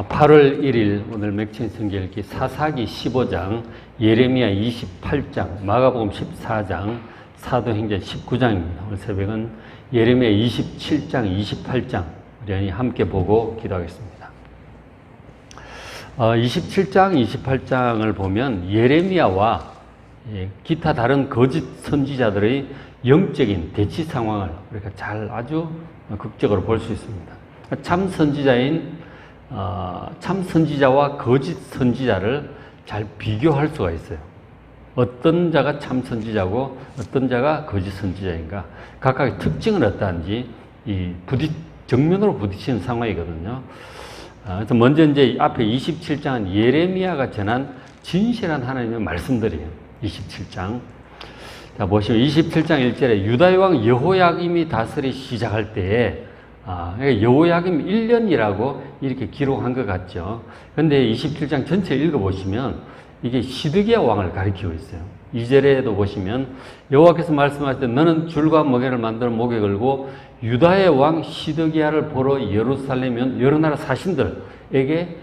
8월 1일 오늘 맥힌 성경 읽기 사사기 15장, 예레미야 28장, 마가복음 14장, 사도행전 19장입니다. 오늘 새벽은 예레미야 27장, 28장 우리 함께 보고 기도하겠습니다. 27장, 28장을 보면 예레미야와 기타 다른 거짓 선지자들의 영적인 대치 상황을 우리가 잘 아주 극적으로 볼 수 있습니다. 참 선지자와 거짓 선지자를 잘 비교할 수가 있어요. 어떤 자가 참 선지자고 어떤 자가 거짓 선지자인가, 각각의 특징은 어떠한지 정면으로 부딪히는 상황이거든요. 그래서 먼저 이제 앞에 27장은 예레미야가 전한 진실한 하나님의 말씀들이에요. 27장. 자, 보시면 27장 1절에 유다의 왕 여호야김이 다스리기 시작할 때에 여호야김 1년이라고 이렇게 기록한 것 같죠. 그런데 27장 전체 읽어보시면 이게 시드기야 왕을 가리키고 있어요. 2절에도 보시면 여호와께서 말씀하실 때 너는 줄과 멍에를 만들어 목에 걸고 유다의 왕 시드기야를 보러 예루살렘에 온 여러 나라 사신들에게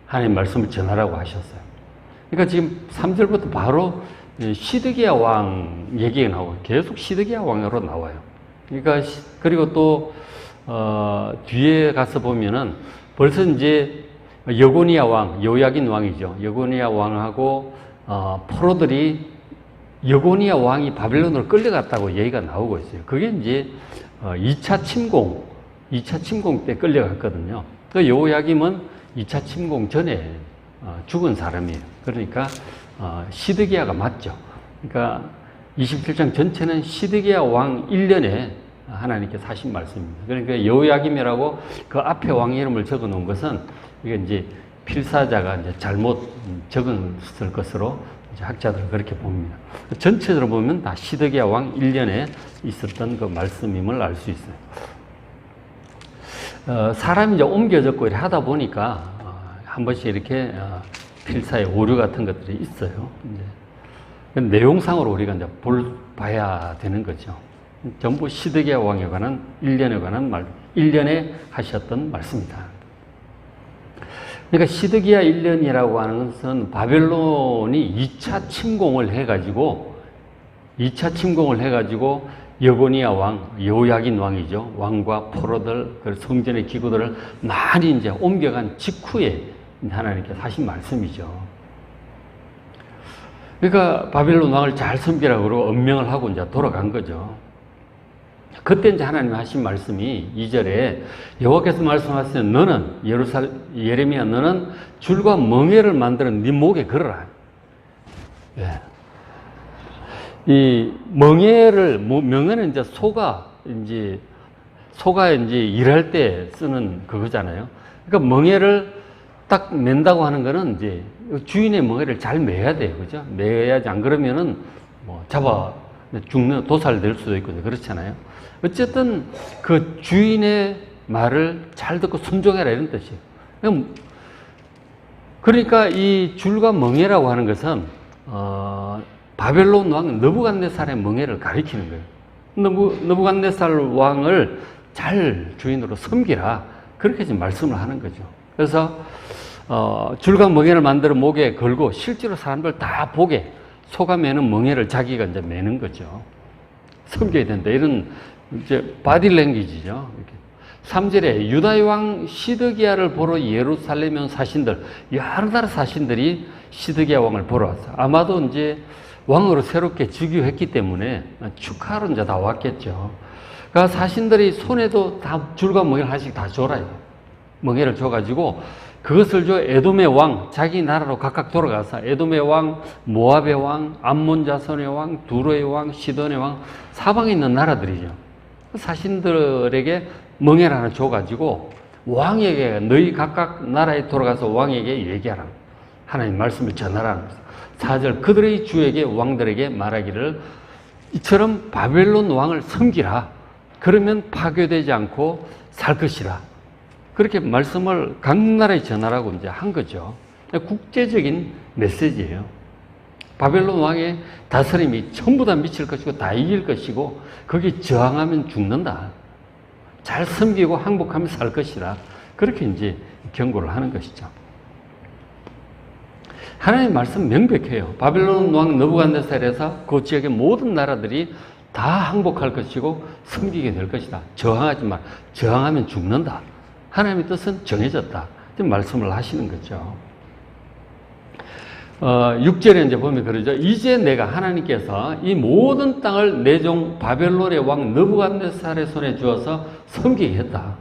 하나님 말씀을 전하라고 하셨어요. 그러니까 지금 3절부터 바로 시드기야 왕 얘기가 나오고 계속 시드기야 왕으로 나와요. 그러니까 그리고 또 뒤에 가서 보면은 벌써 이제 여고니야 왕, 여호야긴 왕이죠. 여고니야 왕하고 포로들이 여고니야 왕이 바벨론으로 끌려갔다고 얘기가 나오고 있어요. 그게 이제 2차 침공 때 끌려갔거든요. 그 여호야김은 2차 침공 전에 죽은 사람이에요. 그러니까 시드기야가 맞죠. 그러니까 27장 전체는 시드기야 왕 1년에 하나님께서 하신 말씀입니다. 그러니까 여호야김이라고 그 앞에 왕 이름을 적어 놓은 것은 이게 이제 필사자가 이제 잘못 적었을 것으로 이제 학자들은 그렇게 봅니다. 전체적으로 보면 다 시드기야 왕 1년에 있었던 그 말씀임을 알 수 있어요. 사람이 이제 옮겨 적고 이렇게 하다 보니까 한 번씩 이렇게 필사의 오류 같은 것들이 있어요. 이제 내용상으로 우리가 이제 봐야 되는 거죠. 전부 시드기야 왕에 관한 1년에 하셨던 말씀이다. 그러니까 시드기야 1년이라고 하는 것은 바벨론이 2차 침공을 해가지고 여고니야 왕, 여호야긴 왕이죠. 왕과 포로들, 성전의 기구들을 많이 이제 옮겨간 직후에 하나님께서 하신 말씀이죠. 그러니까 바벨론 왕을 잘 섬기라고 그러고 엄명을 하고 이제 돌아간 거죠. 그때 이제 하나님 하신 말씀이 2절에 여호와께서 말씀하시되 너는 예레미야 너는 줄과 멍에를 만들어 네 목에 걸어라. 예. 이 명예는 이제 소가 이제 일할 때 쓰는 그거잖아요. 그러니까 멍에를 딱 맨다고 하는 거는 이제 주인의 멍에를 잘 매야 돼요. 그죠? 매야지 안 그러면은 잡아 죽는 도살될 수도 있고 그렇잖아요. 어쨌든 그 주인의 말을 잘 듣고 순종해라 이런 뜻이에요. 그러니까 이 줄과 멍에라고 하는 것은 바벨론 왕 느부갓네살의 멍에를 가리키는 거예요. 느부갓네살 왕을 잘 주인으로 섬기라 그렇게 지금 말씀을 하는 거죠. 그래서 줄과 멍에를 만들어 목에 걸고 실제로 사람들 다 보게 소가 매는 멍에를 자기가 이제 매는 거죠. 섬겨야 된다. 이런 이제 바디랭귀지죠. 3절에 유다의 왕 시드기야를 보러 예루살렘에 온 사신들, 여러 나라 사신들이 시드기야 왕을 보러 왔어요. 아마도 이제 왕으로 새롭게 즉위했기 때문에 축하로 이제 다 왔겠죠. 그러니까 사신들이 손에도 다 줄과 멍에를 하나씩 다 줘라요. 멍에를 줘가지고 그것을 에돔의 왕, 자기 나라로 각각 돌아가서 에돔의 왕, 모압의 왕, 암몬 자손의 왕, 두로의 왕, 시돈의 왕, 사방에 있는 나라들이죠. 사신들에게 멍에를 하나 줘가지고 왕에게 너희 각각 나라에 돌아가서 왕에게 얘기하라. 하나님 말씀을 전하라는 거죠. 4절 그들의 주에게 왕들에게 말하기를 이처럼 바벨론 왕을 섬기라. 그러면 파괴되지 않고 살 것이라. 그렇게 말씀을 각 나라에 전하라고 이제 한 거죠. 국제적인 메시지예요. 바벨론 왕의 다스림이 전부 다 미칠 것이고 다 이길 것이고 거기에 저항하면 죽는다. 잘 섬기고 항복하면 살 것이라. 그렇게 이제 경고를 하는 것이죠. 하나님의 말씀 명백해요. 바벨론 왕 느부갓네살에서 그 지역의 모든 나라들이 다 항복할 것이고 섬기게 될 것이다. 저항하지 마. 저항하면 죽는다. 하나님의 뜻은 정해졌다. 지금 말씀을 하시는 거죠. 6절에 이제 보면 그러죠. 이제 내가 하나님께서 이 모든 땅을 내 종 바벨론의 왕 느부갓네살의 손에 주어서 섬기게 했다.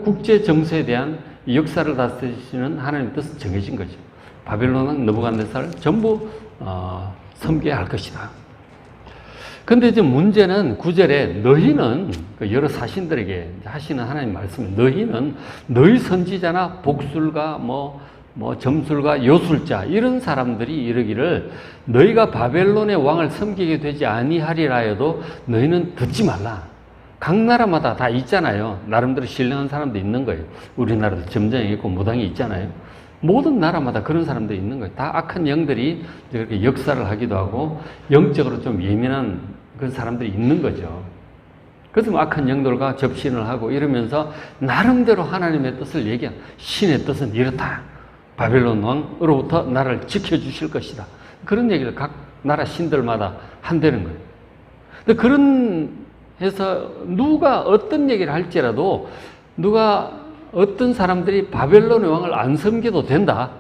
국제 정세에 대한 역사를 다스리시는 하나님의 뜻은 정해진 거죠. 바벨론 왕 느부갓네살을 전부 섬기게 할 것이다. 근데 이제 문제는 9절에 너희는 여러 사신들에게 하시는 하나님 말씀은 너희는 너희 선지자나 복술가 점술가 요술자 이런 사람들이 이르기를 너희가 바벨론의 왕을 섬기게 되지 아니하리라 해도 너희는 듣지 말라. 각 나라마다 다 있잖아요. 나름대로 신령한 사람도 있는 거예요. 우리나라도 점쟁이 있고 무당이 있잖아요. 모든 나라마다 그런 사람들이 있는 거예요. 다 악한 영들이 이렇게 역사를 하기도 하고 영적으로 좀 예민한 그런 사람들이 있는 거죠. 그래서 악한 영들과 접신을 하고 이러면서 나름대로 하나님의 뜻을 얘기한 신의 뜻은 이렇다. 바벨론 왕으로부터 나라를 지켜주실 것이다. 그런 얘기를 각 나라 신들마다 한다는 거예요. 근데 그런 해서 누가 어떤 얘기를 할지라도 어떤 사람들이 바벨론의 왕을 안 섬겨도 된다.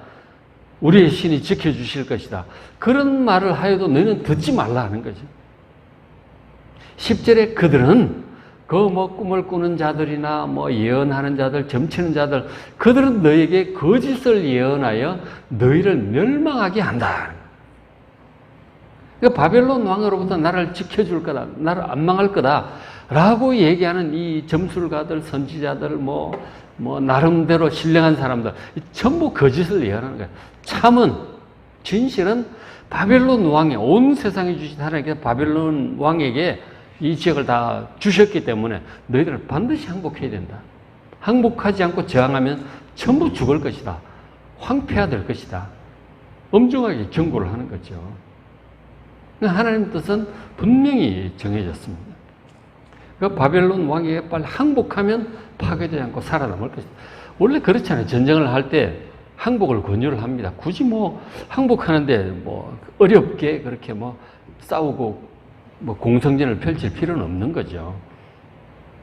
우리의 신이 지켜주실 것이다. 그런 말을 하여도 너희는 듣지 말라 하는 거죠. 10절에 그들은 꿈을 꾸는 자들이나 예언하는 자들, 점치는 자들, 그들은 너에게 거짓을 예언하여 너희를 멸망하게 한다. 그러니까 바벨론 왕으로부터 나를 지켜줄 거다. 나를 안 망할 거다. 라고 얘기하는 이 점술가들, 선지자들, 나름대로 신령한 사람들, 전부 거짓을 예언하는 거예요. 참은, 진실은 바벨론 왕에, 온 세상에 주신 하나님께서 바벨론 왕에게 이 지역을 다 주셨기 때문에 너희들은 반드시 항복해야 된다. 항복하지 않고 저항하면 전부 죽을 것이다. 황폐화될 것이다. 엄중하게 경고를 하는 거죠. 하나님의 뜻은 분명히 정해졌습니다. 그러니까 바벨론 왕에게 빨리 항복하면 파괴되지 않고 살아남을 것이다. 원래 그렇잖아요. 전쟁을 할 때 항복을 권유를 합니다. 굳이 항복하는데 어렵게 그렇게 싸우고 공성전을 펼칠 필요는 없는 거죠.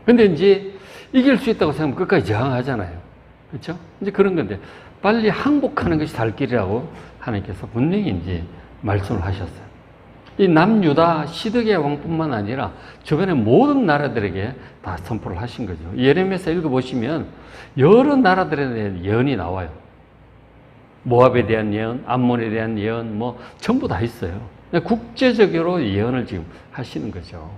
근데 이제 이길 수 있다고 생각하면 끝까지 저항하잖아요. 그렇죠? 이제 그런 건데 빨리 항복하는 것이 살 길이라고 하나님께서 분명히 이제 말씀을 하셨어요. 이 남유다 시드기야 왕뿐만 아니라 주변의 모든 나라들에게 다 선포를 하신 거죠. 예레미야서 읽어보시면 여러 나라들에 대한 예언이 나와요. 모압에 대한 예언, 암몬에 대한 예언, 전부 다 있어요. 국제적으로 예언을 지금 하시는 거죠.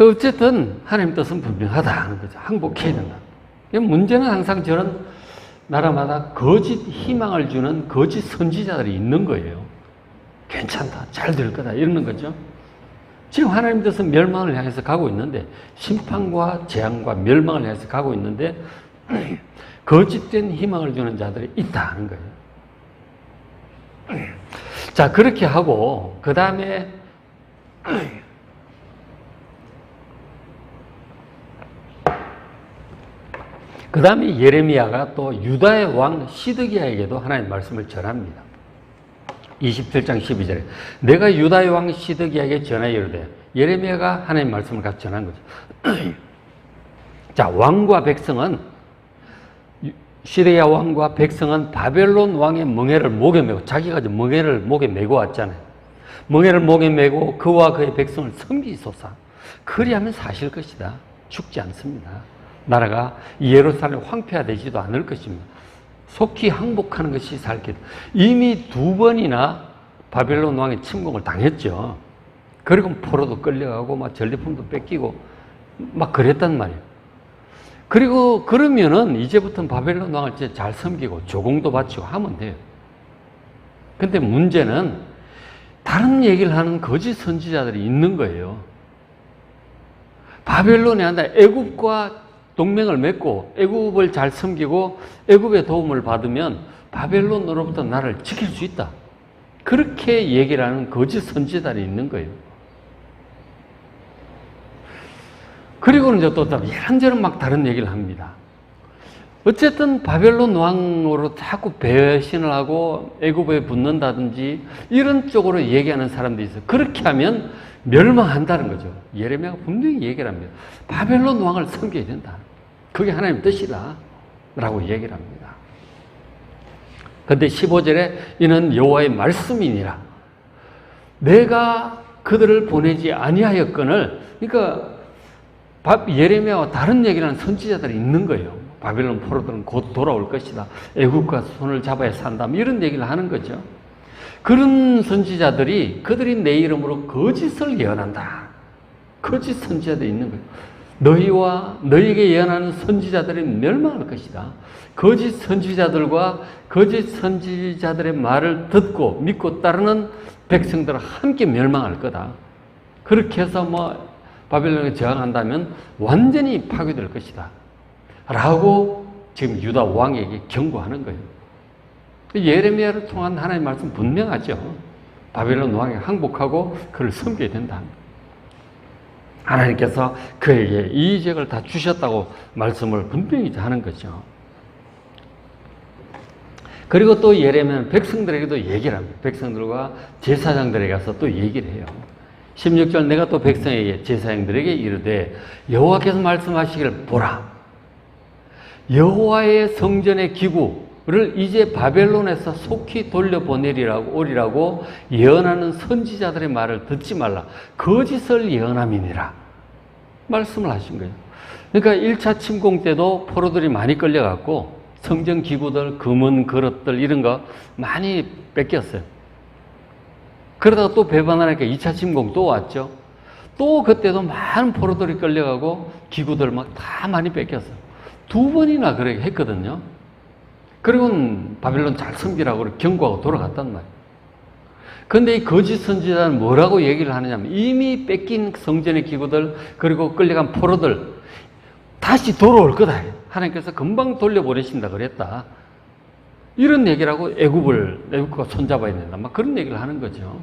어쨌든 하나님 뜻은 분명하다 하는 거죠. 항복해야 된다. 문제는 항상 저런 나라마다 거짓 희망을 주는 거짓 선지자들이 있는 거예요. 괜찮다, 잘 될 거다 이러는 거죠. 지금 하나님 뜻은 멸망을 향해서 가고 있는데, 심판과 재앙과 멸망을 향해서 가고 있는데 거짓된 희망을 주는 자들이 있다 하는 거예요. 자, 그렇게 하고 그 다음에 예레미야가 또 유다의 왕 시드기야에게도 하나님의 말씀을 전합니다. 27장 12절에 내가 유다의 왕 시드기야에게 전하여 이르되, 예레미야가 하나님의 말씀을 같이 전한 거죠. 자, 왕과 백성은, 시드기야 왕과 백성은 바벨론 왕의 멍에를 목에 메고, 자기가 멍에를 목에 메고 왔잖아요. 멍에를 목에 메고 그와 그의 백성을 섬기소서. 그리하면 사실 것이다. 죽지 않습니다. 나라가 예루살렘 황폐화되지도 않을 것입니다. 속히 항복하는 것이 살 길. 이미 2번이나 바벨론 왕의 침공을 당했죠. 그리고 포로도 끌려가고 전리품도 뺏기고 그랬단 말이에요. 그리고 그러면은 이제부터는 바벨론 왕을 잘 섬기고 조공도 바치고 하면 돼요. 근데 문제는 다른 얘기를 하는 거짓 선지자들이 있는 거예요. 바벨론이 아니라 애굽과 동맹을 맺고 애굽을 잘 섬기고 애굽의 도움을 받으면 바벨론으로부터 나라를 지킬 수 있다. 그렇게 얘기를 하는 거짓 선지자들이 있는 거예요. 그리고는 이제 또 이런저런 다른 얘기를 합니다. 어쨌든 바벨론 왕으로 자꾸 배신을 하고 애굽에 붙는다든지 이런 쪽으로 얘기하는 사람들이 있어요. 그렇게 하면 멸망한다는 거죠. 예레미야가 분명히 얘기를 합니다. 바벨론 왕을 섬겨야 된다. 그게 하나님 뜻이다 라고 얘기를 합니다. 근데 15절에 이는 여호와의 말씀이니라. 내가 그들을 보내지 아니하였거늘. 그러니까 예레미야와 다른 얘기를 하는 선지자들이 있는 거예요. 바벨론 포로들은 곧 돌아올 것이다. 애국과 손을 잡아야 산다. 이런 얘기를 하는 거죠. 그런 선지자들이 그들이 내 이름으로 거짓을 예언한다. 거짓 선지자들이 있는 거예요. 너희와 너희에게 예언하는 선지자들이 멸망할 것이다. 거짓 선지자들과 거짓 선지자들의 말을 듣고 믿고 따르는 백성들은 함께 멸망할 거다. 그렇게 해서 바벨론에 저항한다면 완전히 파괴될 것이다. 라고 지금 유다 왕에게 경고하는 거예요. 예레미야를 통한 하나님의 말씀 분명하죠. 바벨론 왕에 항복하고 그를 섬겨야 된다. 하나님께서 그에게 이 지역을 다 주셨다고 말씀을 분명히 하는 거죠. 그리고 또 예레미야는 백성들에게도 얘기를 합니다. 백성들과 제사장들에게 가서 또 얘기를 해요. 16절 내가 또 백성에게 제사장들에게 이르되 여호와께서 말씀하시기를 보라. 여호와의 성전의 기구를 이제 바벨론에서 속히 돌려보내리라고 예언하는 선지자들의 말을 듣지 말라. 거짓을 예언함이니라. 말씀을 하신 거예요. 그러니까 1차 침공 때도 포로들이 많이 끌려갔고 성전 기구들, 금은 그릇들 이런 거 많이 뺏겼어요. 그러다가 또 배반하니까 2차 침공 또 왔죠. 또 그때도 많은 포로들이 끌려가고 기구들 막 다 많이 뺏겼어요. 2번이나 그렇게 했거든요. 그리고는 바벨론 잘 섬기라고 경고하고 돌아갔단 말이에요. 그런데 이 거짓 선지자는 뭐라고 얘기를 하느냐면 이미 뺏긴 성전의 기구들 그리고 끌려간 포로들 다시 돌아올 거다. 하나님께서 금방 돌려보내신다 그랬다. 이런 얘기를 하고 애국과 손잡아야 된다. 막 그런 얘기를 하는 거죠.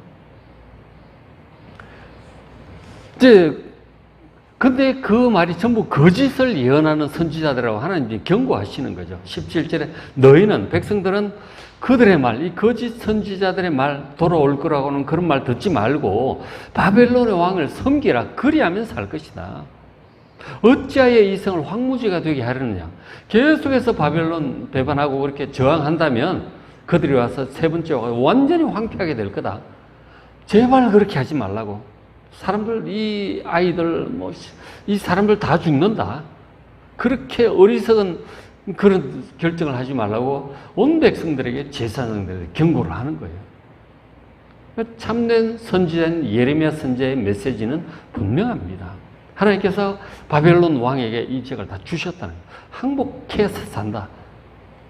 근데 그 말이 전부 거짓을 예언하는 선지자들이라고 하나님이 경고하시는 거죠. 17절에 너희는 백성들은 그들의 말, 이 거짓 선지자들의 말 돌아올 거라고는 그런 말 듣지 말고 바벨론의 왕을 섬기라. 그리하면 살 것이다. 어찌하여 이 성을 황무지가 되게 하려느냐. 계속해서 바벨론 배반하고 그렇게 저항한다면 그들이 와서 세 번째 와서 완전히 황폐하게 될 거다. 제발 그렇게 하지 말라고. 사람들, 이 아이들, 이 사람들 다 죽는다. 그렇게 어리석은 그런 결정을 하지 말라고 온 백성들에게 제사장들에게 경고를 하는 거예요. 참된 선지자인 예레미야 선지자의 메시지는 분명합니다. 하나님께서 바벨론 왕에게 이 지역을 다 주셨다는 거예요. 항복해서 산다.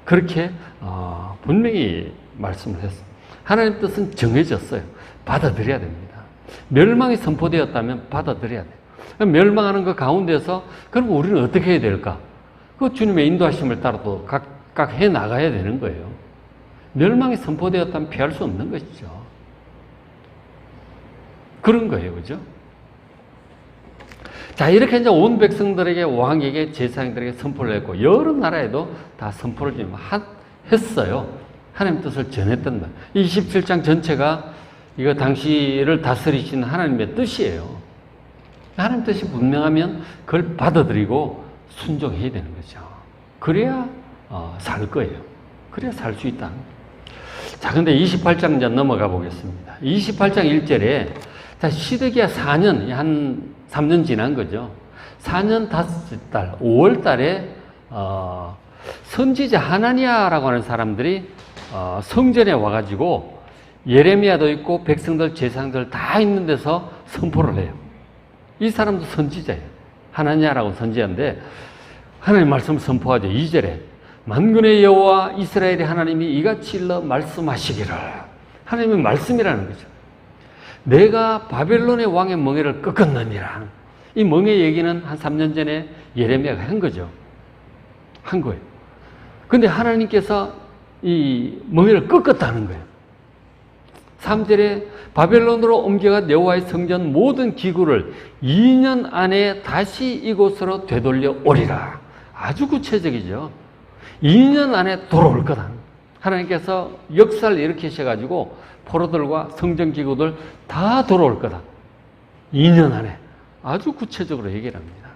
그렇게 분명히 말씀을 했어요. 하나님 뜻은 정해졌어요. 받아들여야 됩니다. 멸망이 선포되었다면 받아들여야 돼요. 멸망하는 그 가운데서 그럼 우리는 어떻게 해야 될까? 그 주님의 인도하심을 따라 또 각각 해 나가야 되는 거예요. 멸망이 선포되었다면 피할 수 없는 것이죠. 그런 거예요. 그죠? 자, 이렇게 이제 온 백성들에게 왕에게 제사장들에게 선포를 했고 여러 나라에도 다 선포를 좀 했어요. 하나님 뜻을 전했던 말. 27장 전체가 이거 당시를 다스리신 하나님의 뜻이에요. 하나님 뜻이 분명하면 그걸 받아들이고 순종해야 되는 거죠. 그래야 살 거예요. 그래야 살 수 있다. 자, 근데 28장 이제 넘어가 보겠습니다. 28장 1절에 자, 시드기야 4년, 한 3년 지난 거죠. 4년 5달, 5월 달에 선지자 하나니아라고 하는 사람들이 성전에 와가지고 예레미야도 있고 백성들, 제사장들 다 있는 데서 선포를 해요. 이 사람도 선지자예요. 하나니아라고 선지자인데 하나님 말씀을 선포하죠. 2절에 만군의 여호와 이스라엘의 하나님이 이같이 일러 말씀하시기를. 하나님의 말씀이라는 거죠. 내가 바벨론의 왕의 멍에를 꺾었느니라. 이 멍에 얘기는 한 3년 전에 예레미야가 한 거죠. 한 거예요. 근데 하나님께서 이 멍에를 꺾었다는 거예요. 3절에 바벨론으로 옮겨간 여호와의 성전 모든 기구를 2년 안에 다시 이곳으로 되돌려 오리라. 아주 구체적이죠. 2년 안에 돌아올 거다. 하나님께서 역사를 일으키셔가지고 포로들과 성전기구들 다 돌아올 거다. 2년 안에. 아주 구체적으로 얘기를 합니다.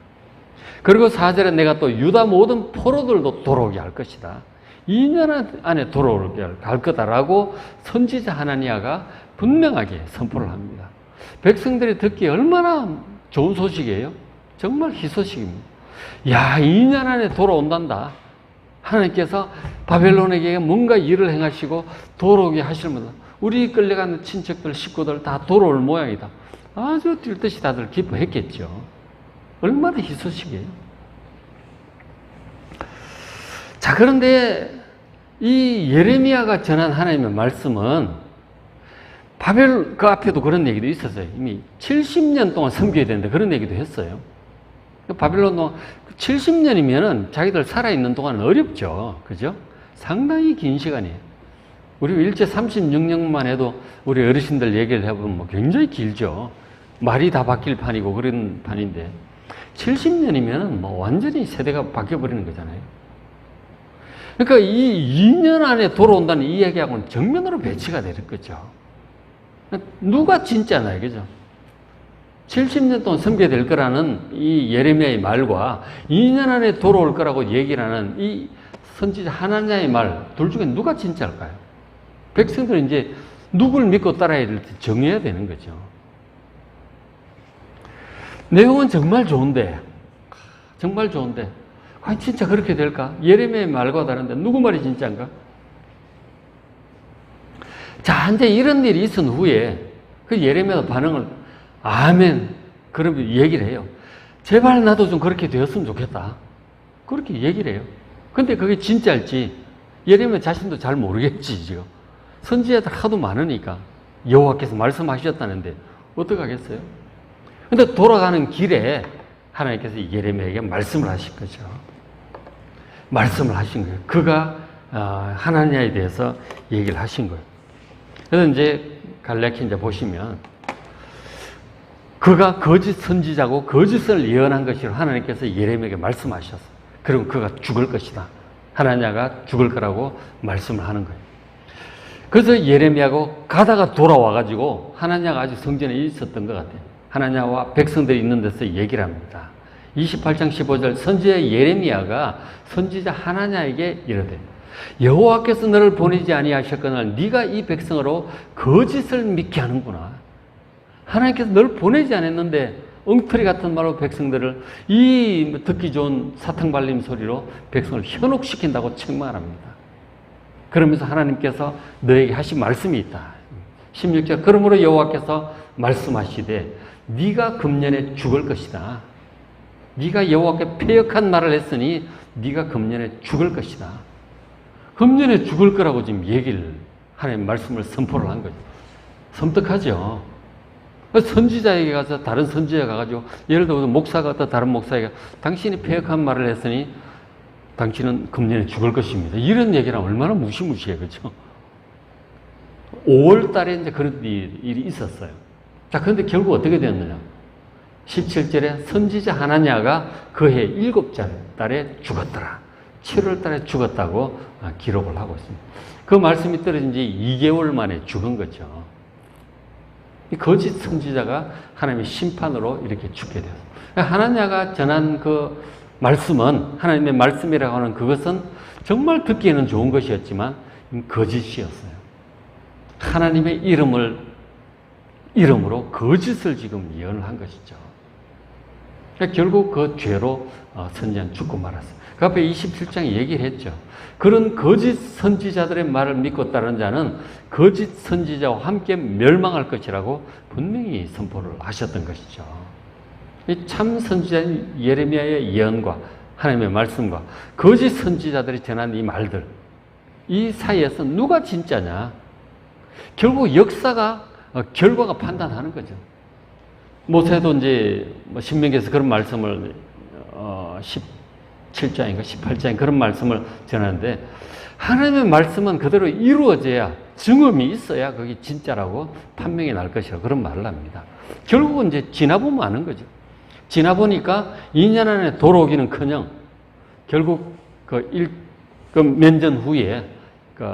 그리고 4절에 내가 또 유다 모든 포로들도 돌아오게 할 것이다. 2년 안에 돌아오게 할 거다라고 선지자 하나니아가 분명하게 선포를 합니다. 백성들이 듣기에 얼마나 좋은 소식이에요? 정말 희소식입니다. 야, 2년 안에 돌아온단다. 하나님께서 바벨론에게 뭔가 일을 행하시고 돌아오게 하시면서 우리 끌려가는 친척들, 식구들 다 돌아올 모양이다. 아주 뛸 듯이 다들 기뻐했겠죠. 얼마나 희소식이에요. 자, 그런데 이 예레미야가 전한 하나님의 말씀은 그 앞에도 그런 얘기도 있었어요. 이미 70년 동안 섬겨야 되는데 그런 얘기도 했어요. 바벨론 70년이면은 자기들 살아있는 동안은 어렵죠. 그죠? 상당히 긴 시간이에요. 우리 일제 36년만 해도 우리 어르신들 얘기를 해보면 뭐 굉장히 길죠. 말이 다 바뀔 판이고 그런 판인데 70년이면은 뭐 완전히 세대가 바뀌어버리는 거잖아요. 그러니까 이 2년 안에 돌아온다는 이 얘기하고는 정면으로 배치가 될 거죠. 누가 진짜나요? 그죠? 70년 동안 섬겨야 될 거라는 이 예레미야의 말과 2년 안에 돌아올 거라고 얘기를 하는 이 선지자 하나냐의 말, 둘 중에 누가 진짜일까요? 백성들은 이제 누굴 믿고 따라야 될지 정해야 되는 거죠. 내용은 정말 좋은데, 과연 진짜 그렇게 될까? 예레미야의 말과 다른데 누구 말이 진짜인가? 자, 이제 이런 일이 있은 후에 그 예레미야 반응을 아멘. 그러면 얘기를 해요. 제발 나도 좀 그렇게 되었으면 좋겠다. 그렇게 얘기를 해요. 근데 그게 진짜일지 예레미야 자신도 잘 모르겠지, 지금. 선지자들 하도 많으니까 여호와께서 말씀하셨다는데 어떡하겠어요? 근데 돌아가는 길에 하나님께서 예레미야에게 말씀을 하신 거죠. 말씀을 하신 거예요. 그가 하나냐에 대해서 얘기를 하신 거예요. 그래서 이제 갈라키 이제 보시면 그가 거짓 선지자고 거짓을 예언한 것이로 하나님께서 예레미야에게 말씀하셨어요. 그리고 그가 죽을 것이다. 하나냐가 죽을 거라고 말씀을 하는 거예요. 그래서 예레미야가 가다가 돌아와가지고 하나냐가 아직 성전에 있었던 것 같아요. 하나냐와 백성들이 있는 데서 얘기를 합니다. 28장 15절 선지자 예레미야가 선지자 하나냐에게 이르되 여호와께서 너를 보내지 아니하셨거늘 네가 이 백성으로 거짓을 믿게 하는구나. 하나님께서 너를 보내지 않았는데 엉터리 같은 말로 백성들을 이 듣기 좋은 사탕 발림 소리로 백성을 현혹시킨다고 책망합니다. 그러면서 하나님께서 너에게 하신 말씀이 있다. 16절 그러므로 여호와께서 말씀하시되 네가 금년에 죽을 것이다. 네가 여호와께 패역한 말을 했으니 네가 금년에 죽을 것이다. 금년에 죽을 거라고 지금 얘기를 하나님 말씀을 선포를 한 거죠. 섬뜩하죠. 선지자에게 가서 다른 선지자가 가가지고 예를 들어서 목사가 또 다른 목사에게 당신이 패역한 말을 했으니 당신은 금년에 죽을 것입니다. 이런 얘기를 하면 얼마나 무시무시해, 그렇죠? 5월 달에 이제 그런 일이 있었어요. 자, 그런데 결국 어떻게 되었느냐? 17절에 선지자 하나냐가 그해 7째 달에 죽었더라. 7월 달에 죽었다고 기록을 하고 있습니다. 그 말씀이 떨어진 지 2개월 만에 죽은 거죠. 이 거짓 선지자가 하나님의 심판으로 이렇게 죽게 되었어요. 하나냐가 전한 그 말씀은 하나님의 말씀이라고 하는 그것은 정말 듣기에는 좋은 것이었지만 거짓이었어요. 하나님의 이름으로 거짓을 지금 예언을 한 것이죠. 그러니까 결국 그 죄로 선지자는 죽고 말았어요. 그 앞에 27장에 얘기를 했죠. 그런 거짓 선지자들의 말을 믿고 따르는 자는 거짓 선지자와 함께 멸망할 것이라고 분명히 선포를 하셨던 것이죠. 참 선지자 예레미야의 예언과 하나님의 말씀과 거짓 선지자들이 전한 이 말들, 이 사이에서 누가 진짜냐? 결국 역사가 결과가 판단하는 거죠. 모세도 이제 신명기에서 그런 말씀을 17장인가 18장인 그런 말씀을 전하는데 하나님의 말씀은 그대로 이루어져야 증언이 있어야 그게 진짜라고 판명이 날 것이라고 그런 말을 합니다. 결국은 이제 지나보면 아는 거죠. 지나보니까 2년 안에 돌아오기는커녕 결국 그 그 몇 년 후에, 그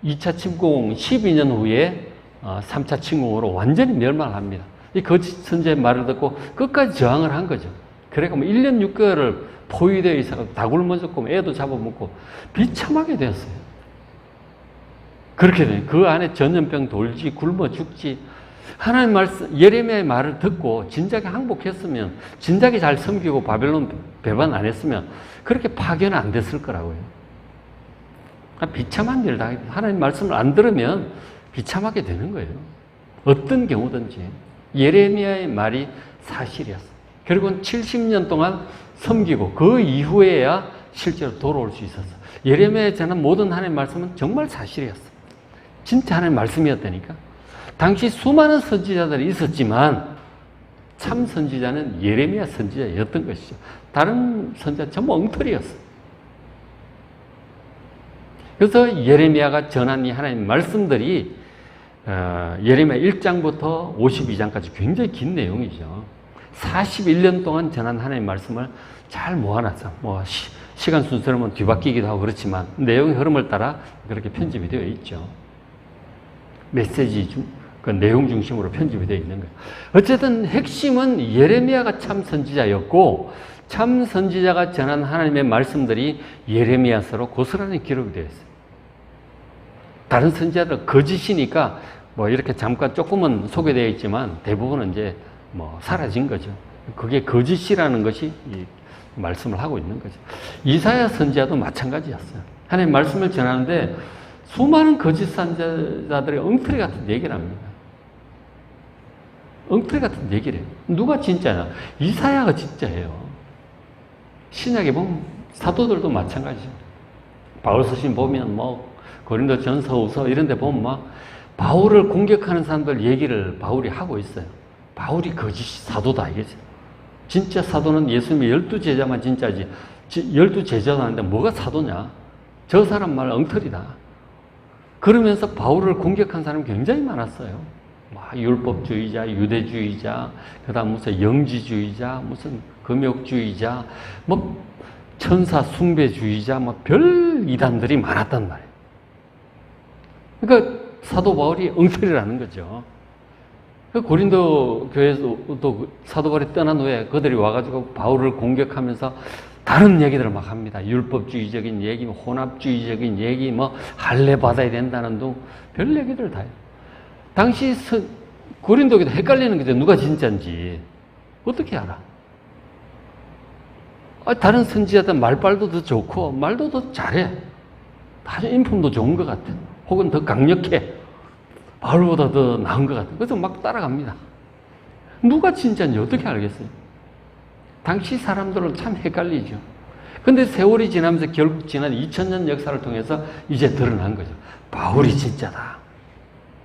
2차 침공 12년 후에 3차 침공으로 완전히 멸망합니다. 이 거짓 선지자의 말을 듣고 끝까지 저항을 한 거죠. 그래가 뭐 1년 6개월을 포위되어 있어서 다 굶어 죽고 애도 잡아먹고 비참하게 되었어요. 그렇게 돼. 그 안에 전염병 돌지 굶어 죽지. 하나님 말씀 예레미야의 말을 듣고 진작에 항복했으면, 진작에 잘 섬기고 바벨론 배반 안 했으면 그렇게 파괴는 안 됐을 거라고요. 비참한 일을 당해. 하나님 말씀을 안 들으면 비참하게 되는 거예요. 어떤 경우든지. 예레미야의 말이 사실이었어요. 결국은 70년 동안 섬기고 그 이후에야 실제로 돌아올 수 있었어요. 예레미야에 전한 모든 하나님의 말씀은 정말 사실이었어요. 진짜 하나님의 말씀이었다니까. 당시 수많은 선지자들이 있었지만 참 선지자는 예레미야 선지자였던 것이죠. 다른 선지자 전부 엉터리였어요. 그래서 예레미야가 전한 이 하나님의 말씀들이 예레미야 1장부터 52장까지 굉장히 긴 내용이죠. 41년 동안 전한 하나님의 말씀을 잘 모아놨어. 뭐 시간 순서는 뒤바뀌기도 하고 그렇지만 내용의 흐름을 따라 그렇게 편집이 되어 있죠. 메시지 그 내용 중심으로 편집이 되어 있는 거예요. 어쨌든 핵심은 예레미야가 참 선지자였고, 참 선지자가 전한 하나님의 말씀들이 예레미야서로 고스란히 기록이 되어 있어요. 다른 선지자들 거짓이니까 뭐 이렇게 잠깐 조금은 소개되어 있지만 대부분은 이제 뭐 사라진 거죠. 그게 거짓이라는 것이 이 말씀을 하고 있는 거죠. 이사야 선지자도 마찬가지였어요. 하나님 말씀을 전하는데 수많은 거짓 선지자들이 엉터리 같은 얘기를 합니다. 엉터리 같은 얘기를 해요. 누가 진짜냐? 이사야가 진짜예요. 신약에 보면 사도들도 마찬가지죠. 바울 서신 보면 뭐 고린도 전서 후서 이런 데 보면 막 바울을 공격하는 사람들 얘기를 바울이 하고 있어요. 바울이 거짓 사도다 이거죠. 진짜 사도는 예수님의 12제자만 진짜지. 12제자도 아닌데 뭐가 사도냐? 저 사람 말 엉터리다. 그러면서 바울을 공격한 사람이 굉장히 많았어요. 율법주의자, 유대주의자, 그 다음 무슨 영지주의자, 무슨 금욕주의자, 뭐 천사 숭배주의자, 뭐 별 이단들이 많았단 말이에요. 그러니까 사도 바울이 엉터리라는 거죠. 그 고린도 교회에서도 사도 바울이 떠난 후에 그들이 와가지고 바울을 공격하면서 다른 얘기들을 막 합니다. 율법주의적인 얘기, 혼합주의적인 얘기, 뭐 할례 받아야 된다는 등 별 얘기들 다 해요. 당시 고린도 교회도 헷갈리는 게 누가 진짜인지 어떻게 알아? 다른 선지자들 말빨도 더 좋고 말도 더 잘해. 아주 인품도 좋은 것 같아. 혹은 더 강력해. 바울보다 더 나은 것 같아. 그래서 막 따라갑니다. 누가 진짜인지 어떻게 알겠어요? 당시 사람들은 참 헷갈리죠. 근데 세월이 지나면서 결국 지난 2000년 역사를 통해서 이제 드러난 거죠. 바울이 진짜다.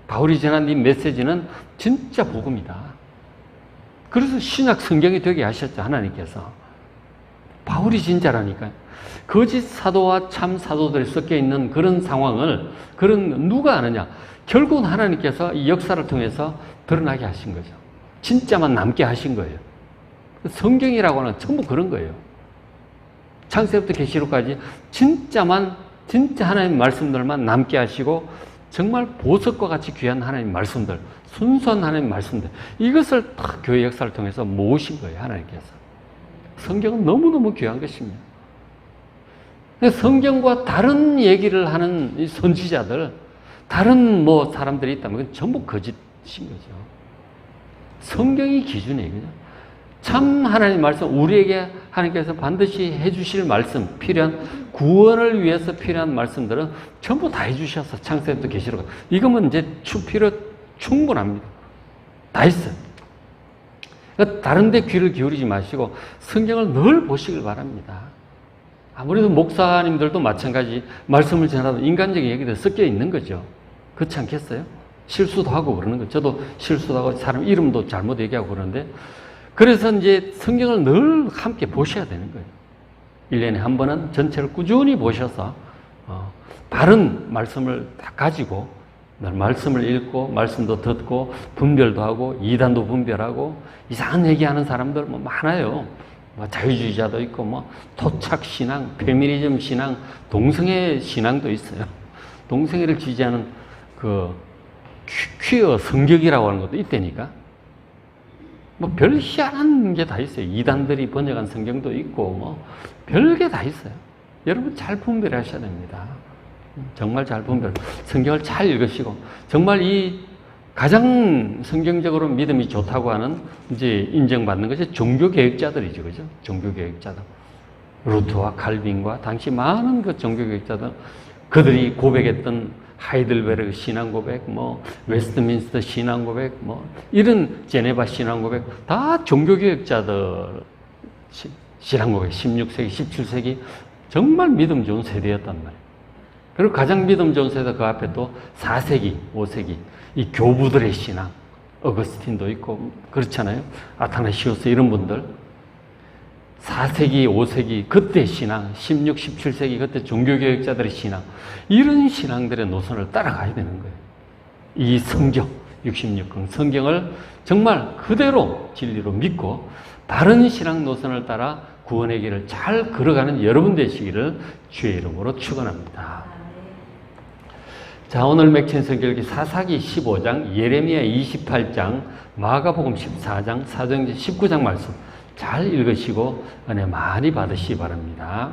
바울이 전한 이 메시지는 진짜 복음이다. 그래서 신약 성경이 되게 하셨죠. 하나님께서. 바울이 진짜라니까요. 거짓 사도와 참 사도들이 섞여 있는 그런 상황을 누가 아느냐? 결국은 하나님께서 이 역사를 통해서 드러나게 하신 거죠. 진짜만 남게 하신 거예요. 성경이라고 하는 전부 그런 거예요. 창세부터 계시록까지 진짜 하나님의 말씀들만 남게 하시고 정말 보석과 같이 귀한 하나님의 말씀들, 순수한 하나님의 말씀들, 이것을 다 교회 역사를 통해서 모으신 거예요. 하나님께서. 성경은 너무너무 귀한 것입니다. 성경과 다른 얘기를 하는 이 선지자들, 다른 뭐 사람들이 있다면 그건 전부 거짓인 거죠. 성경이 기준이에요. 그냥. 참 하나님 말씀, 우리에게 하나님께서 반드시 해주실 말씀, 필요한 구원을 위해서 필요한 말씀들은 전부 다 해주셔서 창세부터 계시록. 이거면 이제 필요 충분합니다. 다 있어요. 그러니까 다른 데 귀를 기울이지 마시고 성경을 늘 보시길 바랍니다. 아무래도 목사님들도 마찬가지 말씀을 전하다 인간적인 얘기들 섞여 있는 거죠. 그렇지 않겠어요? 실수도 하고 그러는 거죠. 저도 실수도 하고 사람 이름도 잘못 얘기하고 그러는데 그래서 이제 성경을 늘 함께 보셔야 되는 거예요. 1년에 한 번은 전체를 꾸준히 보셔서 바른 말씀을 다 가지고 말씀을 읽고 말씀도 듣고 분별도 하고 이단도 분별하고 이상한 얘기하는 사람들 뭐 많아요. 뭐 자유주의자도 있고, 뭐 토착 신앙, 페미니즘 신앙, 동성애 신앙도 있어요. 동성애를 지지하는 그 퀴어 성격이라고 하는 것도 있다니까. 뭐 별 희한한 게 다 있어요. 이단들이 번역한 성경도 있고, 뭐 별게 다 있어요. 여러분 잘 분별하셔야 됩니다. 정말 잘 분별. 성경을 잘 읽으시고, 정말 이 가장 성경적으로 믿음이 좋다고 하는 이제 인정받는 것이 종교개혁자들이죠. 그죠? 종교개혁자들. 루트와 칼빈과 당시 많은 그 종교개혁자들, 그들이 고백했던 하이델베르그 신앙 고백, 뭐 웨스트민스터 신앙 고백, 뭐 이런 제네바 신앙 고백 다 종교개혁자들 신앙 고백. 16세기, 17세기 정말 믿음 좋은 세대였단 말이에요. 그리고 가장 믿음 좋은 세대 그 앞에 또 4세기, 5세기 이 교부들의 신앙, 어거스틴도 있고 그렇잖아요. 아타나시우스 이런 분들 4세기, 5세기 그때 신앙, 16, 17세기 그때 종교개혁자들의 신앙, 이런 신앙들의 노선을 따라가야 되는 거예요. 이 성경, 66권 성경을 정말 그대로 진리로 믿고 바른 신앙 노선을 따라 구원의 길을 잘 걸어가는 여러분 되시기를 주의 이름으로 축원합니다. 자, 오늘 맺힌 성경이 사사기 15장, 예레미야 28장, 마가복음 14장, 사도행전 19장 말씀 잘 읽으시고 은혜 많이 받으시기 바랍니다.